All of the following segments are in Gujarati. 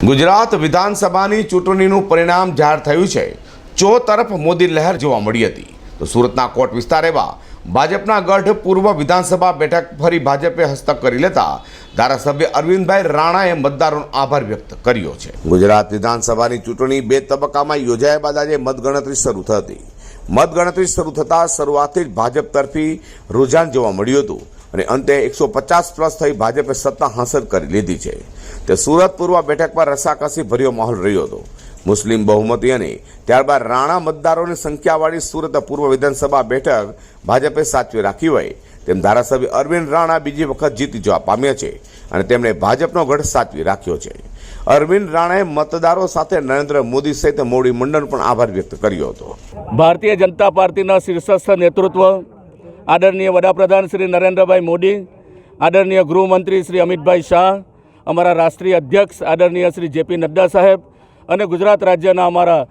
ગુજરાત વિધાનસભાની ચૂંટણીનું પરિણામ જાહેર થયું છે। ચો તરફ મોદી લહેર જોવા મળી હતી તો સુરતના કોટ વિસ્તાર એવા ભાજપના ગઢ પૂર્વ વિધાનસભા બેઠક ફરી ભાજપે હસ્તક કરી લેતા ધારાસભ્ય અરવિંદભાઈ રાણાએ મતદારોનો આભાર વ્યક્ત કર્યો છે। ગુજરાત વિધાનસભાની ચૂંટણી 2 તબક્કામાં યોજાયા બાદ આજે મતગણતરી શરૂ થઈ હતી। મતગણતરી શરૂ થતાં શરૂઆતથી જ ભાજપ તરફી રૂઝાન જોવા મળ્યું હતું અને અંતે 150 પ્લસ થઈ ભાજપે સત્તા હાંસલ કરી લીધી છે। તે સુરત પૂર્વ બેઠક પર રસાકસી ભર્યો માહોલ રહ્યો હતો। મુસ્લિમ બહુમતી અને ત્યારબાદ રાણા મતદારોની સંખ્યાવાળી સુરત પૂર્વ વિધાનસભા બેઠક ભાજપે સાચવી રાખી હોય તેમ ધારાસભ્ય અરવિંદ રાણા બીજી વખત જીતી જવા પામ્યા છે અને તેમણે ભાજપનો ગઢ સાચવી રાખ્યો છે। અરવિંદ રાણાએ મતદારો સાથે નરેન્દ્ર મોદી સહિત મોવડી મંડળ પણ આભાર વ્યક્ત કર્યો હતો। ભારતીય જનતા પાર્ટીના શીર્ષસ્થ નેતૃત્વ આદરણીય વડાપ્રધાન શ્રી નરેન્દ્રભાઈ મોદી, આદરણીય ગૃહમંત્રી શ્રી અમિતભાઈ શાહ, અમારા રાષ્ટ્રીય અધ્યક્ષ આદરણીય શ્રી જેપી નડ્ડા સાહેબ અને ગુજરાત રાજ્યના અમારા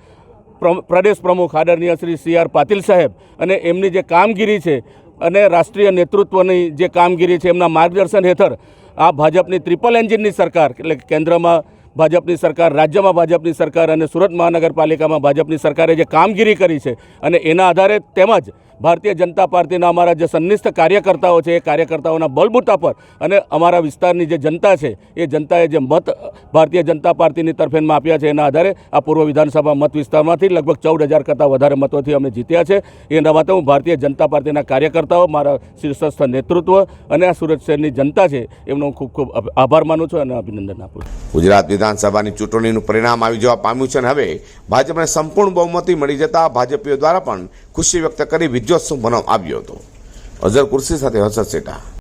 પ્રદેશ પ્રમુખ આદરણીય શ્રી CR પાટીલ સાહેબ અને એમની જે કામગીરી છે અને રાષ્ટ્રીય નેતૃત્વની જે કામગીરી છે એમના માર્ગદર્શન હેઠળ આ ભાજપની ટ્રિપલ એન્જિનની સરકાર એટલે કેન્દ્રમાં ભાજપની સરકાર, રાજ્યમાં ભાજપની સરકાર અને સુરત મહાનગરપાલિકામાં ભાજપની સરકારે જે કામગીરી કરી છે અને એના આધારે તેમજ ભારતીય જનતા પાર્ટીના અમારા જે સન્નિષ્ઠ કાર્યકર્તાઓ છે એ કાર્યકર્તાઓના બલબૂતા પર અને અમારા વિસ્તારની જે જનતા છે એ જનતાએ જે મત ભારતીય જનતા પાર્ટીની તરફેણમાં આપ્યા છે એના આધારે આ પૂર્વ વિધાનસભા મત વિસ્તારમાંથી લગભગ 14,000 કરતાં વધારે મતોથી અમે જીત્યા છે। એના માટે હું ભારતીય જનતા પાર્ટીના કાર્યકર્તાઓ, મારા શીર્ષસ્થ નેતૃત્વ અને આ સુરત શહેરની જનતા છે એમનો હું ખૂબ ખૂબ આભાર માનું છું અને અભિનંદન આપું છું। ગુજરાત વિધાનસભાની ચૂંટણીનું પરિણામ આવી જવા પામ્યું છે અને હવે ભાજપને સંપૂર્ણ બહુમતી મળી જતા ભાજપીઓ દ્વારા પણ ખુશી વ્યક્ત કરી વિજયોત્સવ મનાવવામાં આવ્યો હતો। અઝર કુર્સી સાથે હર્ષદ સેઠા।